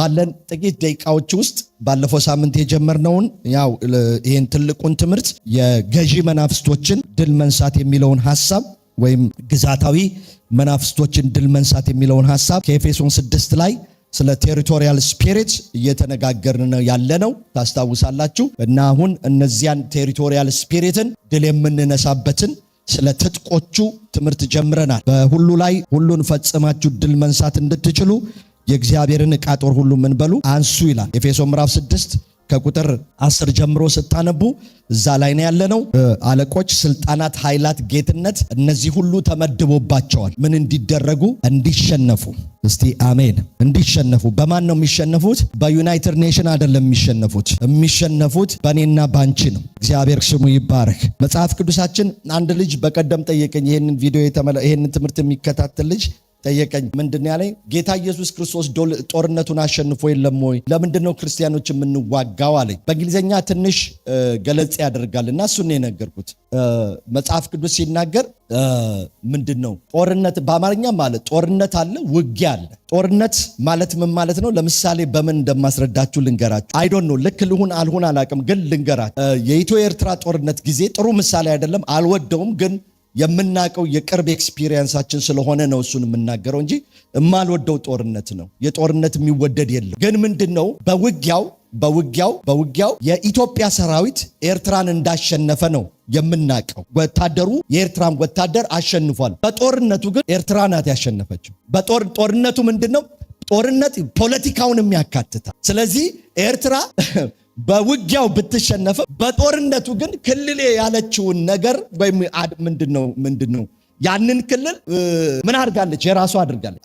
ባለን ጥቂት ደቂቃዎች ውስጥ ባለፈው ሳምንት የጀመርነውን ያው ይሄን ትልቁን ትምህርት የገዢ መናፍስቶችን ድል መንሳት የሚለውን ሐሳብ ወይም ግዛታዊ መናፍስቶችን ድል መንሳት የሚለውን ሐሳብ ከኤፌሶን 6 ላይ ስለ ቴሪቶሪያል ስፒሪት እየተነጋገርን ያለነው ታስታውሳላችሁ። እና አሁን እነዚያን ቴሪቶሪያል ስፒሪትን ድል የምንነሳበትን ስለ ትጥቆቹ ትምህርት ጀምረናል። በሁሉ ላይ ሁሉን ፈጽማችሁ ድል መንሳት እንድትችሉ የእግዚአብሔርን ዕቃ ጦር ሁሉ ምን በሉ አንሱ ይላል። ኤፌሶን ምዕራፍ 6 ከቁጥር 10 ጀምሮ ስታነቡ እዛ ላይ ነው ያለነው። አለቆች፣ ስልጣናት፣ ኃይላት፣ ጌትነት እነዚህ ሁሉ ተመድቦባቸዋል። ምን እንዲደረጉ? እንዲሸነፉ። እስቲ አሜን። እንዲሸነፉ። በማን ነው የሚሸነፉት? በዩናይትድ ኔሽን አይደለም የሚሸነፉት በእኔና ባንቺ ነው። እግዚአብሔር ስሙ ይባረክ። መጽሐፍ ቅዱሳችን አንድ ልጅ በቀደም ጠየቀኝ። ይሄንን ትምህርት የሚከታተል ልጅ ጠየቀኝ። ምንድን ያለኝ? ጌታ ኢየሱስ ክርስቶስ ጦርነቱን አሸንፎ የለም ወይ? ለምንድነው ክርስቲያኖች የምንዋጋው አለኝ። በእንግሊዝኛ ትንሽ ገለጽ ያደርጋልና እሱን ነው የነገርኩት። መጽሐፍ ቅዱስ ሲናገር ምንድነው ጦርነት? በአማርኛ ማለት ጦርነት አለ፣ ውጊያ አለ። ጦርነት ማለት ምን ማለት ነው? ለምሳሌ በምን እንደማስረዳችሁ ልንገራችሁ። አይ ዶንት ኖ ልክ ልሁን አልሁን አላውቅም፣ ግን ልንገራችሁ። የኢትዮ ኤርትራ ጦርነት ጊዜ ጥሩ ምሳሌ አይደለም፣ አልወደውም፣ ግን የምናቀው የቅርብ ኤክስፒሪየንሳችን ስለሆነ ነው እሱን የምናገረው እንጂ የማልወደው ጦርነት ነው። የጦርነት የሚወደድ የለም። ግን ምንድነው በውጊያው የኢትዮጵያ ሰራዊት ኤርትራን እንዳሸነፈ ነው የምናቀው። ወታደሩ የኤርትራን ወታደር አሸንፏል። በጦርነቱ ግን ኤርትራ ናት ያሸነፈችው። ጦርነቱ ምንድነው? ጦርነት ፖለቲካውንም ያካትታል። ስለዚህ ኤርትራ በውጊያው ብትሸነፈ በጦርነቱ ግን ክልሌ ያለችውን ነገር ወይም ምንድነው ያንን ክልል ምን አድርጋለች? የራሱ አድርጋለች።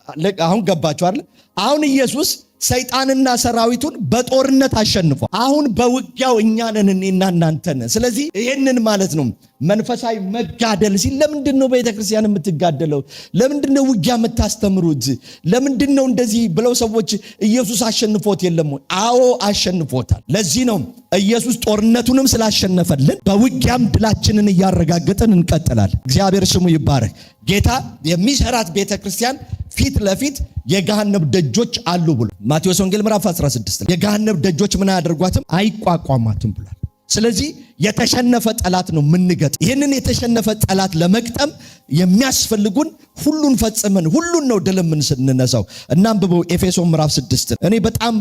አሁን ገባችሁ አይደል? አሁን ኢየሱስ ሰይጣንና ሰራዊቱን በጦርነት አሸንፏል። አሁን በውጊያው እኛ ነን፣ እኔና እናንተ ነን። ስለዚህ ይሄንን ማለት ነው መንፈሳዊ መጋደል ሲል ለምንድነው ቤተክርስቲያን የምትጋደለው? ለምንድነው ውጊያ የምታስተምሩት? ለምንድነው እንደዚህ ብለው ሰዎች ኢየሱስ አሸንፎት የለም ወይ? አዎ አሸንፎታል። ለዚህ ነው ኢየሱስ ጦርነቱንም ስላሸነፈልን በውጊያም ድላችንን እያረጋገጥን እንቀጥላለን። እግዚአብሔር ስሙ ይባረክ። ጌታ የሚሰራት ቤተክርስቲያን ፊት ለፊት የገሃነም ደጆች አሉ ብሎ ማቴዎስ ወንጌል ምዕራፍ 16 የገሃነም ደጆች ምን አያደርጓትም? አይቋቋማትም ብሏል። ስለዚህ የተሸነፈ ጠላት ነው የምንገጥ። ይህንን የተሸነፈ ጠላት ለመግጠም የሚያስፈልጉን ሁሉን ፈጽመን ሁሉን ነው ድል የምንነሳው። እናንብበው ኤፌሶን ምዕራፍ 6። እኔ በጣም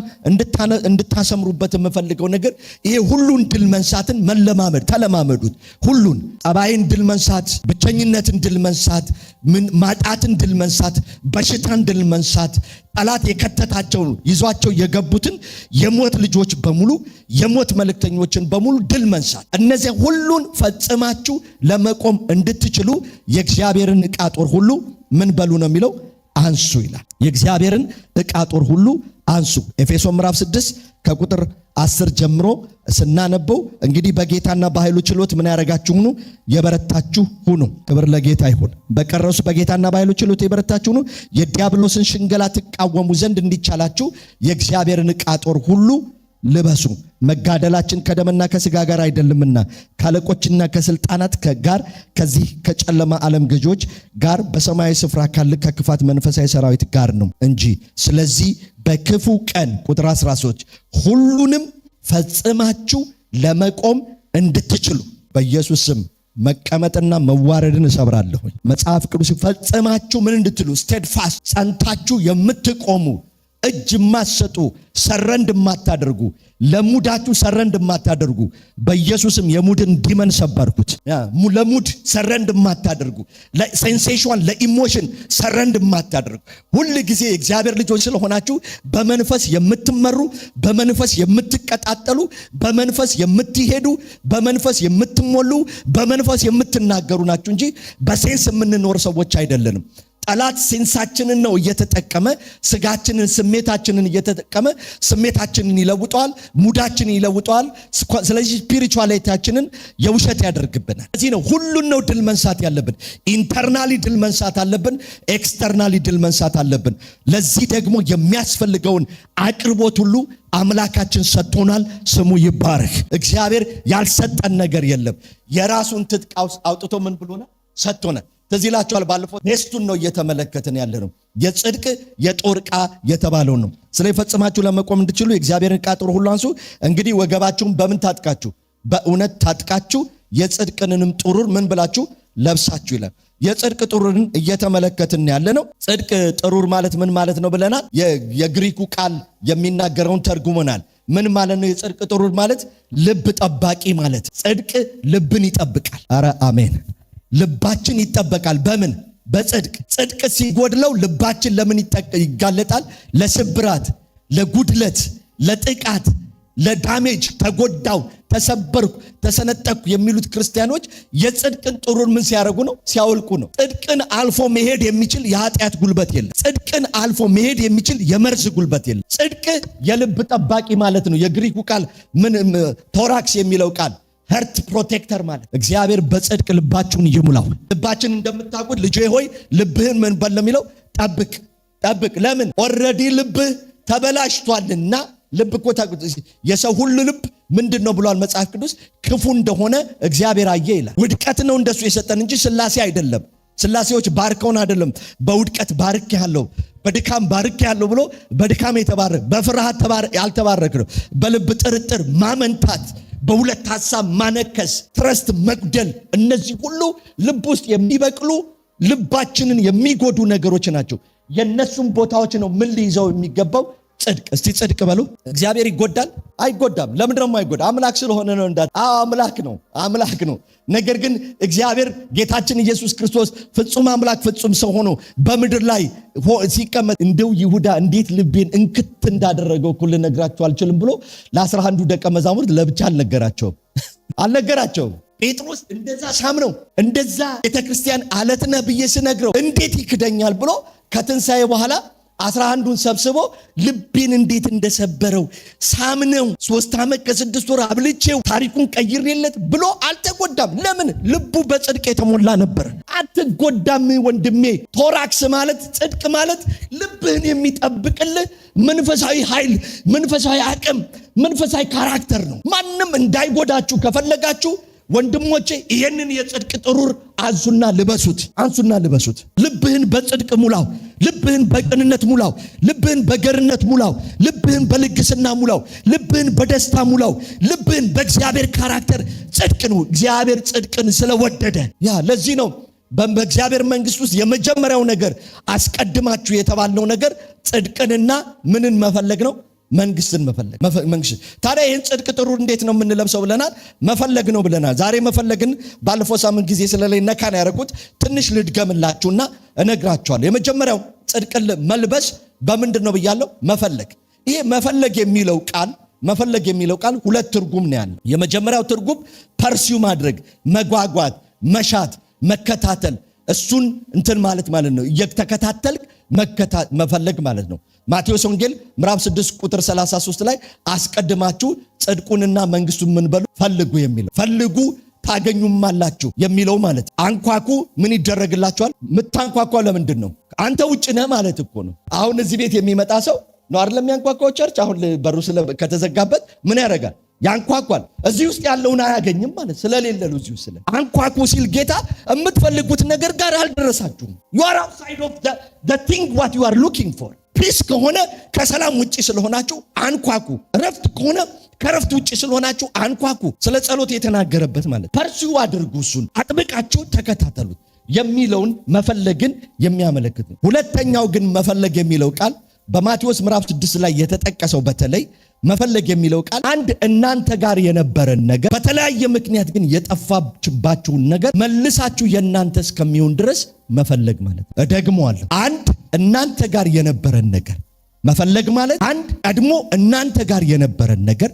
እንድታሰምሩበት የምፈልገው ነገር ይሄ ሁሉን ድል መንሳትን መለማመድ። ተለማመዱት። ሁሉን ጠባይን ድል መንሳት፣ ብቸኝነትን ድል መንሳት፣ ማጣትን ድል መንሳት፣ በሽታን ድል መንሳት፣ ጠላት የከተታቸው ይዟቸው የገቡትን የሞት ልጆች በሙሉ የሞት መልእክተኞችን በሙሉ ድል መንሳት። እነዚህ ሁሉን ፈጽማችሁ ለመቆም እንድትችሉ የእግዚአብሔርን ዕቃ ጦር ሁሉ ምን በሉ ነው የሚለው? አንሱ ይላል። የእግዚአብሔርን ዕቃ ጦር ሁሉ አንሱ። ኤፌሶን ምዕራፍ 6 ከቁጥር 10 ጀምሮ ስናነበው እንግዲህ በጌታና በኃይሉ ችሎት ምን ያደረጋችሁ ሁኑ? የበረታችሁ ሁኑ። ክብር ለጌታ ይሁን። በቀረሱ በጌታና በኃይሉ ችሎት የበረታችሁ ሁኑ፣ የዲያብሎስን ሽንገላ ትቃወሙ ዘንድ እንዲቻላችሁ የእግዚአብሔርን ዕቃ ጦር ሁሉ ልበሱ። መጋደላችን ከደምና ከሥጋ ጋር አይደለምና ከአለቆችና ከስልጣናት ጋር ከዚህ ከጨለማ ዓለም ገዢዎች ጋር በሰማያዊ ስፍራ ካለ ከክፋት መንፈሳዊ ሰራዊት ጋር ነው እንጂ። ስለዚህ በክፉ ቀን ቁጥር 13 ሁሉንም ፈጽማችሁ ለመቆም እንድትችሉ በኢየሱስ ስም መቀመጥና መዋረድን እሰብራለሁ። መጽሐፍ ቅዱስ ፈጽማችሁ ምን እንድትሉ? ስቴድፋስት ጸንታችሁ የምትቆሙ እጅ ማሰጡ ሰረንድ ማታደርጉ ለሙዳችሁ ሰረንድ ማታደርጉ በኢየሱስም የሙድን ዲመን ሰበርኩት። ለሙድ ሰረንድ ማታደርጉ፣ ለሴንሴሽን ለኢሞሽን ሰረንድ ማታደርጉ፣ ሁሉ ጊዜ የእግዚአብሔር ልጆች ስለሆናችሁ በመንፈስ የምትመሩ፣ በመንፈስ የምትቀጣጠሉ፣ በመንፈስ የምትሄዱ፣ በመንፈስ የምትሞሉ፣ በመንፈስ የምትናገሩ ናችሁ እንጂ በሴንስ የምንኖር ሰዎች አይደለንም። ጠላት ሴንሳችንን ነው እየተጠቀመ ስጋችንን ስሜታችንን እየተጠቀመ ስሜታችንን ይለውጠዋል፣ ሙዳችንን ይለውጠዋል። ስለዚህ ስፒሪቹዋሊቲያችንን የውሸት ያደርግብናል። ስለዚህ ነው ሁሉን ነው ድል መንሳት ያለብን። ኢንተርናሊ ድል መንሳት አለብን፣ ኤክስተርናሊ ድል መንሳት አለብን። ለዚህ ደግሞ የሚያስፈልገውን አቅርቦት ሁሉ አምላካችን ሰጥቶናል። ስሙ ይባረክ። እግዚአብሔር ያልሰጠን ነገር የለም። የራሱን ትጥቅ አውጥቶ ምን ብሎናል? ሰጥቶናል። ተዚላችኋል። ባለፈው ኔስቱን ነው እየተመለከትን ያለነው። የጽድቅ የጦር ዕቃ የተባለው ነው። ስለፈጽማችሁ ለመቆም እንድትችሉ የእግዚአብሔርን ዕቃ ጦር ሁሉ አንሱ። እንግዲህ ወገባችሁን በምን ታጥቃችሁ? በእውነት ታጥቃችሁ የጽድቅንም ጥሩር ምን ብላችሁ ለብሳችሁ ይላል። የጽድቅ ጥሩርን እየተመለከትን ያለ ነው። ጽድቅ ጥሩር ማለት ምን ማለት ነው ብለናል። የግሪኩ ቃል የሚናገረውን ተርጉመናል። ምን ማለት ነው? የጽድቅ ጥሩር ማለት ልብ ጠባቂ ማለት። ጽድቅ ልብን ይጠብቃል። አረ አሜን። ልባችን ይጠበቃል በምን? በጽድቅ። ጽድቅ ሲጎድለው ልባችን ለምን ይጋለጣል? ለስብራት፣ ለጉድለት፣ ለጥቃት፣ ለዳሜጅ። ተጎዳው፣ ተሰበርኩ፣ ተሰነጠቅኩ የሚሉት ክርስቲያኖች የጽድቅን ጥሩር ምን ሲያደርጉ ነው? ሲያወልቁ ነው። ጽድቅን አልፎ መሄድ የሚችል የኃጢአት ጉልበት የለም። ጽድቅን አልፎ መሄድ የሚችል የመርዝ ጉልበት የለም። ጽድቅ የልብ ጠባቂ ማለት ነው። የግሪኩ ቃል ምን ቶራክስ የሚለው ቃል ሄርት ፕሮቴክተር ማለት። እግዚአብሔር በጽድቅ ልባችሁን ይሙላው። ልባችን እንደምታውቁት ልጄ ሆይ ልብህን ምን በል የሚለው ጠብቅ፣ ጠብቅ። ለምን? ኦልሬዲ ልብህ ተበላሽቷልና። ልብ እኮ የሰው ሁሉ ልብ ምንድን ነው ብሏል መጽሐፍ ቅዱስ? ክፉ እንደሆነ እግዚአብሔር አየ ይላል። ውድቀት ነው እንደሱ የሰጠን እንጂ ስላሴ አይደለም። ስላሴዎች ባርከውን አይደለም። በውድቀት ባርክ ያለው በድካም ባርክ ያለው ብሎ በድካም የተባረክ በፍርሃት ያልተባረክ ነው። በልብ ጥርጥር ማመንታት፣ በሁለት ሐሳብ ማነከስ፣ ትረስት መጉደል፣ እነዚህ ሁሉ ልብ ውስጥ የሚበቅሉ ልባችንን የሚጎዱ ነገሮች ናቸው። የነሱም ቦታዎች ነው ምን ሊይዘው የሚገባው? ጽድቅ። እስቲ ጽድቅ በሉ። እግዚአብሔር ይጎዳል? አይጎዳም። ለምን ደግሞ አይጎዳ? አምላክ ስለሆነ ነው። አምላክ ነው። ነገር ግን እግዚአብሔር ጌታችን ኢየሱስ ክርስቶስ ፍጹም አምላክ ፍጹም ሰው ሆኖ በምድር ላይ ሲቀመጥ እንደው ይሁዳ እንዴት ልቤን እንክት እንዳደረገው እኮ ልነግራቸው አልችልም ብሎ ለ11 ደቀ መዛሙርት ለብቻ አልነገራቸውም። ጴጥሮስ እንደዛ ሳምነው እንደዛ ቤተክርስቲያን አለት ነህ ብዬ ስነግረው እንዴት ይክደኛል ብሎ ከትንሣኤ በኋላ 11ዱን ሰብስቦ ልቤን እንዴት እንደሰበረው ሳምነው 3 ዓመት ከ6 ወር አብልቼው ታሪኩን ቀይሬለት ብሎ አልተጎዳም። ለምን? ልቡ በጽድቅ የተሞላ ነበር። አትጎዳም ወንድሜ። ቶራክስ ማለት ጽድቅ ማለት ልብህን የሚጠብቅልህ መንፈሳዊ ኃይል፣ መንፈሳዊ አቅም፣ መንፈሳዊ ካራክተር ነው። ማንም እንዳይጎዳችሁ ከፈለጋችሁ ወንድሞቼ ይሄንን የጽድቅ ጥሩር አንሱና ልበሱት። ልብህን በጽድቅ ሙላው። ልብህን በቅንነት ሙላው። ልብህን በገርነት ሙላው። ልብህን በልግስና ሙላው። ልብህን በደስታ ሙላው። ልብህን በእግዚአብሔር ካራክተር ጽድቅ ነው። እግዚአብሔር ጽድቅን ስለወደደ ለዚህ ነው በእግዚአብሔር መንግስት ውስጥ የመጀመሪያው ነገር አስቀድማችሁ የተባለው ነገር ጽድቅንና ምንን መፈለግ ነው? መንግስትን መፈለግ። መንግስት ታዲያ ይህን ጽድቅ ጥሩር እንዴት ነው የምንለብሰው ብለናል? መፈለግ ነው ብለናል። ዛሬ መፈለግን ባለፈው ሳምንት ጊዜ ስለላይ ነካን ያደረኩት ትንሽ ልድገምላችሁና እነግራችኋለሁ። የመጀመሪያው ጽድቅን መልበስ በምንድን ነው ብያለሁ? መፈለግ። ይሄ መፈለግ የሚለው ቃል ሁለት ትርጉም ነው ያለው። የመጀመሪያው ትርጉም ፐርሲው ማድረግ፣ መጓጓት፣ መሻት፣ መከታተል፣ እሱን እንትን ማለት ነው። እየተከታተልክ መፈለግ ማለት ነው። ማቴዎስ ወንጌል ምዕራፍ 6 ቁጥር 33 ላይ አስቀድማችሁ ጽድቁንና መንግስቱን ምን በሉ? ፈልጉ የሚለው። ፈልጉ ታገኙማላችሁ የሚለው ማለት። አንኳኩ ምን ይደረግላችኋል? ምታንኳኳ ለምንድን ነው? አንተ ውጭ ነህ ማለት እኮ ነው። አሁን እዚህ ቤት የሚመጣ ሰው ነው አይደለም ያንኳኳው። ቸርች አሁን በሩ ከተዘጋበት ምን ያደርጋል? ያንኳኳል። እዚህ ውስጥ ያለውን አያገኝም ማለት ስለሌለ ነው። እዚህ ውስጥ አንኳኩ ሲል ጌታ የምትፈልጉት ነገር ጋር አልደረሳችሁም። you are outside of the thing what you are looking for። ፒስ ከሆነ ከሰላም ውጪ ስለሆናችሁ አንኳኩ። ረፍት ከሆነ ከረፍት ውጪ ስለሆናችሁ አንኳኩ። ስለ ጸሎት የተናገረበት ማለት ፐርሲው አድርጉ፣ እሱን አጥብቃችሁ ተከታተሉት የሚለውን መፈለግን የሚያመለክት ነው። ሁለተኛው ግን መፈለግ የሚለው ቃል በማቴዎስ ምዕራፍ 6 ላይ የተጠቀሰው በተለይ መፈለግ የሚለው ቃል አንድ እናንተ ጋር የነበረን ነገር በተለያየ ምክንያት ግን የጠፋችባችሁን ነገር መልሳችሁ የእናንተ እስከሚሆን ድረስ መፈለግ ማለት ነው። እደግመዋለሁ። አንድ እናንተ ጋር የነበረን ነገር መፈለግ ማለት አንድ ቀድሞ እናንተ ጋር የነበረን ነገር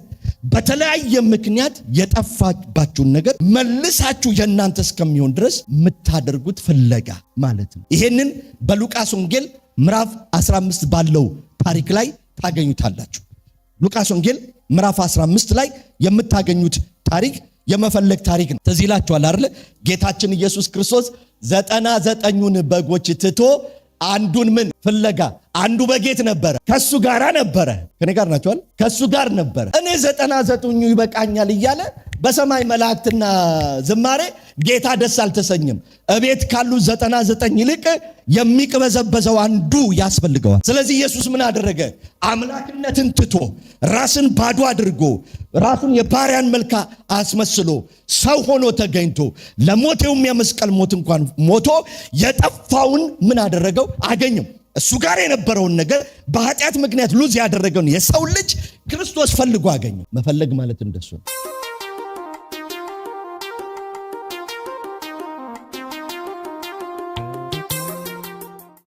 በተለያየ ምክንያት የጠፋባችሁን ነገር መልሳችሁ የእናንተ እስከሚሆን ድረስ የምታደርጉት ፍለጋ ማለት ነው። ይሄንን በሉቃስ ወንጌል ምዕራፍ 15 ባለው ታሪክ ላይ ታገኙታላችሁ። ሉቃስ ወንጌል ምዕራፍ 15 ላይ የምታገኙት ታሪክ የመፈለግ ታሪክ ነው። ትዝ ይላችኋል አይደል? ጌታችን ኢየሱስ ክርስቶስ 99ን በጎች ትቶ አንዱን ምን ፍለጋ? አንዱ በጌት ነበረ፣ ከሱ ጋር ነበረ። ከኔ ጋር ናቸዋል። ከሱ ጋር ነበረ። እኔ 99ኙ ይበቃኛል እያለ በሰማይ መላእክትና ዝማሬ ጌታ ደስ አልተሰኘም። እቤት ካሉ 99 ይልቅ የሚቅበዘበዘው አንዱ ያስፈልገዋል። ስለዚህ ኢየሱስ ምን አደረገ? አምላክነትን ትቶ ራስን ባዶ አድርጎ ራሱን የባሪያን መልክ አስመስሎ ሰው ሆኖ ተገኝቶ ለሞቴውም የመስቀል ሞት እንኳን ሞቶ የጠፋውን ምን አደረገው? አገኘው። እሱ ጋር የነበረውን ነገር በኃጢአት ምክንያት ሉዝ ያደረገውን የሰው ልጅ ክርስቶስ ፈልጎ አገኘው። መፈለግ ማለት እንደሱ ነው።